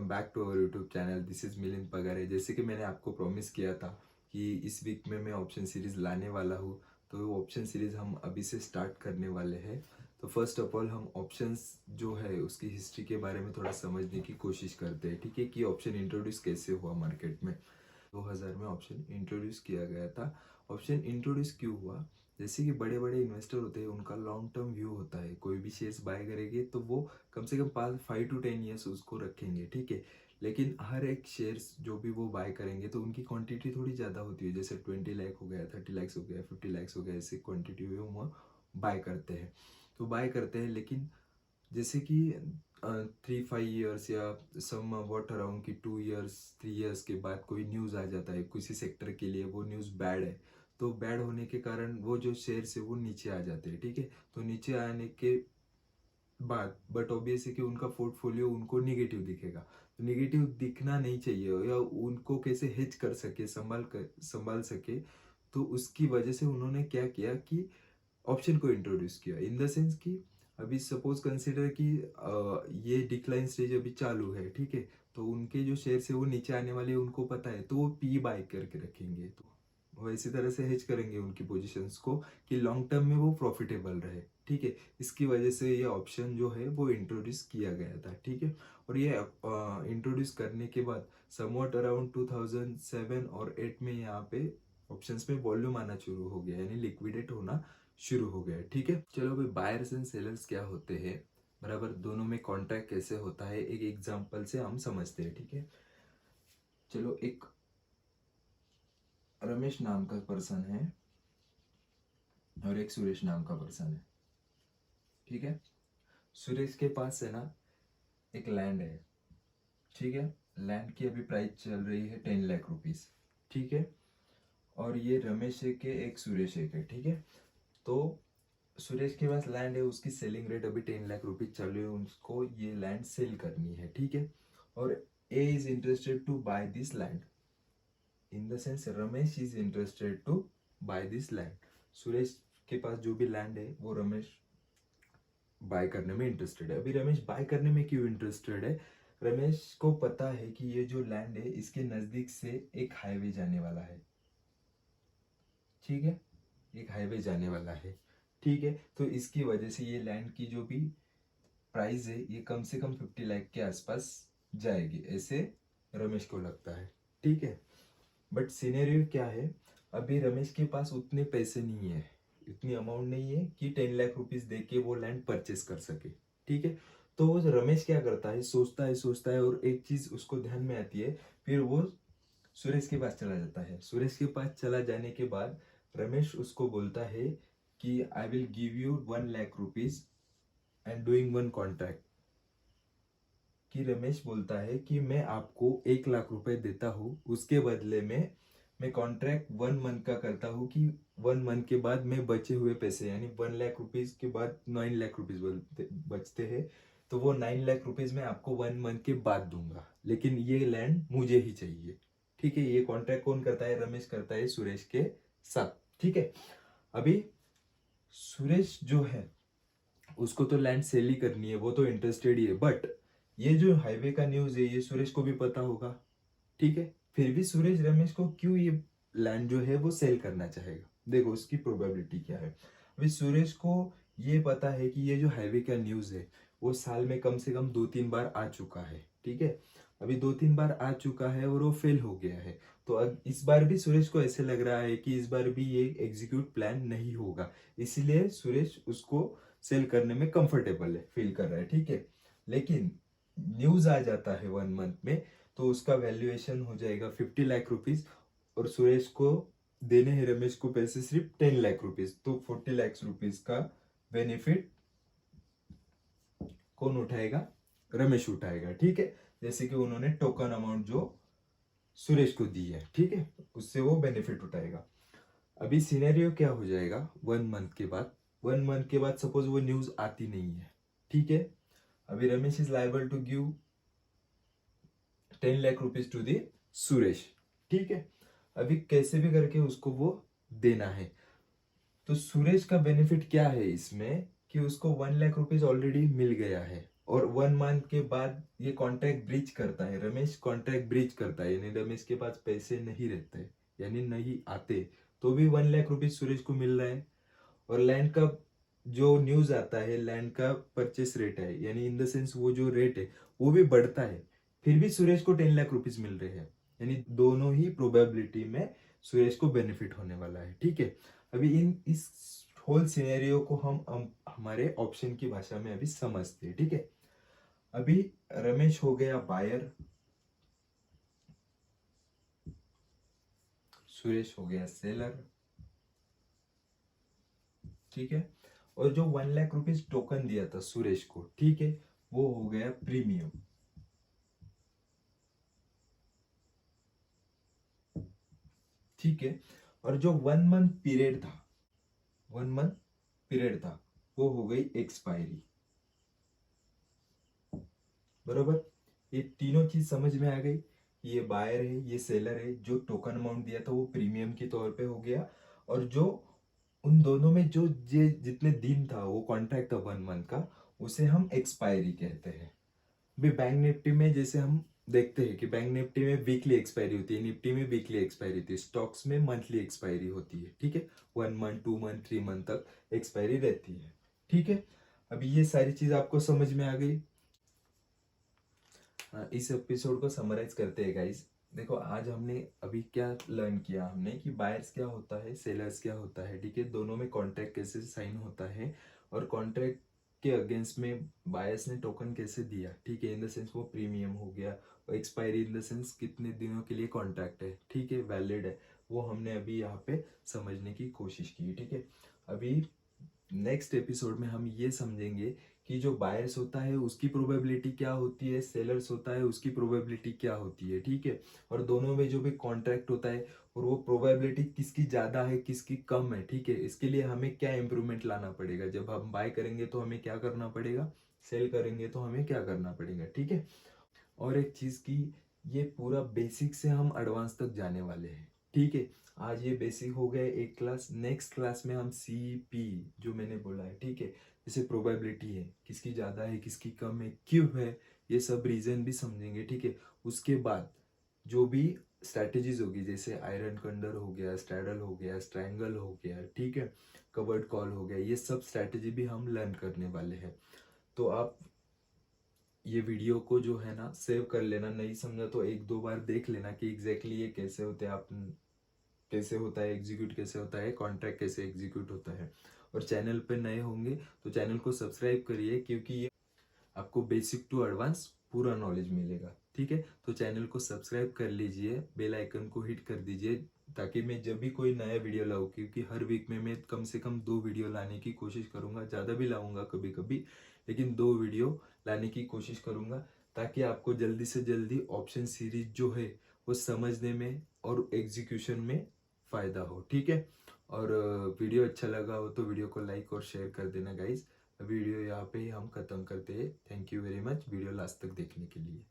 Welcome back to our YouTube channel. This is Milind Pagare. जैसे कि मैंने आपको प्रॉमिस किया था कि इस वीक में मैं ऑप्शन सीरीज़ लाने वाला हूँ, तो वो ऑप्शन सीरीज़ हम अभी से स्टार्ट करने वाले हैं। तो फर्स्ट ऑफ ऑल हम ऑप्शंस जो है उसकी हिस्ट्री के बारे में थोड़ा समझने की कोशिश करते हैं, ठीक है, कि ऑप्शन इंट्रोड्यूस कैसे हुआ मार्केट में। 2000 में ऑप्शन इंट्रोड्यूस किया गया था। ऑप्शन इंट्रोड्यूस क्यों हुआ? जैसे कि बड़े बड़े इन्वेस्टर होते हैं, उनका लॉन्ग टर्म व्यू होता है। कोई भी शेयर्स बाय करेंगे तो वो कम से कम 5 to 10 ईयर्स उसको रखेंगे, ठीक है। लेकिन हर एक शेयर्स जो भी वो बाय करेंगे तो उनकी क्वांटिटी थोड़ी ज़्यादा होती है। जैसे 20 लाख हो गया, 30 लाख हो गया, 50 लाख हो गया, ऐसी क्वांटिटी में वो बाय करते हैं। तो बाय करते हैं, लेकिन जैसे कि 3-5 ईयर्स या सम वॉट अराउंड की 2 ईयर्स 3 ईयर्स के बाद कोई न्यूज़ आ जाता है किसी सेक्टर के लिए, वो न्यूज़ बैड है। तो बैड होने के कारण वो जो शेयर्स है वो नीचे आ जाते हैं, ठीक है। तो नीचे आने के बाद बट ऑब्वियस है कि उनका पोर्टफोलियो उनको निगेटिव दिखेगा। तो निगेटिव दिखना नहीं चाहिए, या उनको कैसे हेज कर सके, संभाल सके। तो उसकी वजह से उन्होंने क्या किया कि ऑप्शन को इंट्रोड्यूस किया। इन द सेंस कि अभी सपोज कंसिडर कि ये डिक्लाइन स्टेज अभी चालू है, ठीक है। तो उनके जो शेयर्स है वो नीचे आने वाले हैं, उनको पता है, तो वो पी बाय करके रखेंगे। तो वैसी तरह से हेज करेंगे उनकी पोजीशंस को कि लॉन्ग टर्म में वो प्रॉफिटेबल रहे, ठीक है। इसकी वजह से ये ऑप्शन जो है वो इंट्रोड्यूस किया गया था, ठीक है। और ये इंट्रोड्यूस करने के बाद समवॉट अराउंड 2007 और 8 में यहाँ पे ऑप्शंस में वॉल्यूम आना शुरू हो गया, यानी लिक्विडेट होना शुरू हो गया, ठीक है। चलो भाई, बायर्स एंड सेलर्स क्या होते हैं, बराबर, दोनों में कॉन्ट्रैक्ट कैसे होता है एक एग्जांपल से हम समझते हैं, ठीक है। चलो, एक रमेश नाम का पर्सन है और एक सुरेश नाम का पर्सन है, ठीक है। सुरेश के पास है ना एक लैंड है, ठीक है। लैंड की अभी प्राइस चल रही है 10 लाख रुपीज, ठीक है। और ये रमेश है के एक सुरेश है के, ठीक है। तो सुरेश के पास लैंड है, उसकी सेलिंग रेट अभी 10 लाख रुपीज चल रही है, उसको ये लैंड सेल करनी है, ठीक है। और A is interested to buy this land, in the sense Ramesh is interested to buy this land. Suresh के पास जो भी लैंड है वो रमेश बाय करने में इंटरेस्टेड है। अभी रमेश बाय करने में क्यों इंटरेस्टेड है? रमेश को पता है कि ये जो लैंड है इसके नजदीक से एक हाईवे जाने वाला है, ठीक है। एक हाईवे जाने वाला है, ठीक है। तो इसकी वजह से ये लैंड की जो भी प्राइस है ये कम से कम 50 लाख के आसपास जाएगी, ऐसे रमेश को लगता है, ठीक है। बट सिनेरियो क्या है, अभी रमेश के पास उतने पैसे नहीं है, इतनी अमाउंट नहीं है कि 10 लाख रुपीज दे के वो लैंड परचेस कर सके, ठीक है। तो वो रमेश क्या करता है, सोचता है और एक चीज उसको ध्यान में आती है। फिर वो सुरेश के पास चला जाता है। सुरेश के पास चला जाने के बाद रमेश उसको बोलता है कि I will give you 1 lakh rupees and doing one contract. कि रमेश बोलता है कि मैं आपको 1 लाख रुपए देता हूँ, उसके बदले में मैं कॉन्ट्रैक्ट 1 मंथ का करता हूँ कि 1 मंथ के बाद मैं बचे हुए पैसे, यानी 1 लाख रुपीज के बाद 9 लाख रुपीज बचते हैं, तो वो 9 लाख रुपीज मैं आपको 1 मंथ के बाद दूंगा, लेकिन ये लैंड मुझे ही चाहिए, ठीक है। ये कॉन्ट्रैक्ट कौन करता है? रमेश करता है सुरेश के साथ, ठीक है। अभी सुरेश जो है उसको तो लैंड सेल ही करनी है, वो तो इंटरेस्टेड ही है। बट ये जो हाईवे का न्यूज है ये सुरेश को भी पता होगा, ठीक है। फिर भी सुरेश रमेश को क्यों ये लैंड जो है वो सेल करना चाहेगा? देखो उसकी प्रोबेबिलिटी क्या है। अभी सुरेश को ये पता है कि ये जो हाईवे का न्यूज है वो साल में कम से कम 2-3 बार आ चुका है, ठीक है। अभी 2-3 बार आ चुका है और वो फेल हो गया है। तो अब इस बार भी सुरेश को ऐसे लग रहा है कि इस बार भी ये एग्जीक्यूट प्लान नहीं होगा, इसीलिए सुरेश उसको सेल करने में कंफर्टेबल है, फील कर रहा है, ठीक है। लेकिन न्यूज आ जाता है 1 मंथ में, तो उसका वैल्यूएशन हो जाएगा 50 लाख रुपीज, और सुरेश को देने हैं रमेश को पैसे सिर्फ 10 लाख रुपीज। तो 40 लाख रुपीज का बेनिफिट कौन उठाएगा? रमेश उठाएगा, ठीक है। जैसे कि उन्होंने टोकन अमाउंट जो सुरेश को दी है, ठीक है, उससे वो बेनिफिट उठाएगा। अभी सिनेरियो क्या हो जाएगा 1 मंथ के बाद सपोज वो न्यूज आती नहीं है, ठीक है। अभी Ramesh is liable to give 10 lakh rupees to the Suresh, ठीक है। अभी कैसे भी करके उसको वो देना है। तो सुरेश का बेनिफिट क्या है इसमें कि उसको 1 लाख रुपीज ऑलरेडी मिल गया है, और 1 मंथ के बाद ये कॉन्ट्रैक्ट ब्रीच करता है, रमेश कॉन्ट्रैक्ट ब्रीच करता है, यानी रमेश के पास पैसे नहीं रहते, यानी नहीं आते, तो भी 1 लाख रुपीज सुरेश को मिल रहा है। और लैंड का जो न्यूज आता है, लैंड का परचेस रेट है, यानी इन द सेंस वो जो रेट है वो भी बढ़ता है, फिर भी सुरेश को 10 लाख रुपीज मिल रहे हैं, यानी दोनों ही प्रोबेबिलिटी में सुरेश को बेनिफिट होने वाला है। ठीक है, अभी इस होल सिनेरियो को हम हमारे ऑप्शन की भाषा में अभी समझते हैं। ठीक है, अभी रमेश हो गया बायर, सुरेश हो गया सेलर। ठीक है, और जो 1 लाख रुपीज टोकन दिया था सुरेश को, ठीक है, वो हो गया प्रीमियम। ठीक है, और जो 1 मंथ पीरियड था, 1 मंथ पीरियड था, वो हो गई एक्सपायरी। बरोबर, ये तीनों चीज समझ में आ गई। ये बायर है, ये सेलर है, जो टोकन अमाउंट दिया था वो प्रीमियम के तौर पे हो गया, और जो उन दोनों में जो जे जितने दिन था वो कॉन्ट्रैक्ट था 1 मंथ का, उसे हम एक्सपायरी कहते हैं। भी बैंक निफ्टी में जैसे हम देखते हैं कि बैंक निफ्टी में वीकली एक्सपायरी होती है, निफ्टी में वीकली एक्सपायरी होती है, स्टॉक्स में मंथली एक्सपायरी होती है। ठीक है, 1 मंथ 2 मंथ 3 मंथ तक एक्सपायरी रहती है। ठीक है, अभी ये सारी चीज आपको समझ में आ गई। इस एपिसोड को समराइज करते हैं गाइस। देखो, आज हमने अभी क्या लर्न किया हमने कि बायर्स क्या होता है, सेलर्स क्या होता है। ठीक है, दोनों में कॉन्ट्रैक्ट कैसे साइन होता है, और कॉन्ट्रैक्ट के अगेंस्ट में बायर्स ने टोकन कैसे दिया। ठीक है, इन द सेंस वो प्रीमियम हो गया, और एक्सपायरी इन द सेंस कितने दिनों के लिए कॉन्ट्रैक्ट है, ठीक है, वैलिड है, वो हमने अभी यहाँ पे समझने की कोशिश की। ठीक है, अभी नेक्स्ट एपिसोड में हम ये समझेंगे कि जो बायर्स होता है उसकी प्रोबेबिलिटी क्या होती है, सेलर्स होता है उसकी प्रोबेबिलिटी क्या होती है। ठीक है, और दोनों में जो भी कॉन्ट्रैक्ट होता है, और वो प्रोबेबिलिटी किसकी ज़्यादा है किसकी कम है। ठीक है, इसके लिए हमें क्या इम्प्रूवमेंट लाना पड़ेगा, जब हम बाय करेंगे तो हमें क्या करना पड़ेगा, सेल करेंगे तो हमें क्या करना पड़ेगा। ठीक है, और एक चीज की, ये पूरा बेसिक से हम एडवांस तक जाने वाले हैं। ठीक है, आज ये बेसिक हो गया एक क्लास, नेक्स्ट क्लास में हम सी पी जो मैंने बोला है, ठीक है, जैसे प्रोबेबिलिटी है किसकी ज्यादा है किसकी कम है, क्यों है, ये सब रीजन भी समझेंगे। ठीक है, उसके बाद जो भी स्ट्रैटेजीज होगी, जैसे आयरन कंडर हो गया, स्ट्रैडल हो गया, स्ट्रैंगल हो गया, ठीक है, कवर्ड कॉल हो गया, ये सब स्ट्रैटेजी भी हम लर्न करने वाले हैं। तो आप ये वीडियो को जो है ना सेव कर लेना, नहीं समझा तो 1-2 बार देख लेना कि एग्जैक्टली ये कैसे होते हैं, आप कैसे होता है एग्जीक्यूट, कैसे होता है कॉन्ट्रैक्ट, कैसे एग्जीक्यूट होता है। और चैनल पे नए होंगे तो चैनल को सब्सक्राइब करिए, क्योंकि ये आपको बेसिक टू एडवांस पूरा नॉलेज मिलेगा। ठीक है, तो चैनल को सब्सक्राइब कर लीजिए, बेल आइकन को हिट कर दीजिए, ताकि मैं जब भी कोई नया वीडियो लाऊं, क्योंकि हर वीक में मैं कम से कम 2 वीडियो लाने की कोशिश करूंगा, ज़्यादा भी लाऊंगा कभी कभी, लेकिन 2 वीडियो लाने की कोशिश करूंगा, ताकि आपको जल्दी से जल्दी ऑप्शन सीरीज जो है वो समझने में और एग्जीक्यूशन में फ़ायदा हो। ठीक है, और वीडियो अच्छा लगा हो तो वीडियो को लाइक और शेयर कर देना गाइज। वीडियो यहाँ पे ही हम खत्म करते हैं। Thank you very much video last तक देखने के लिए।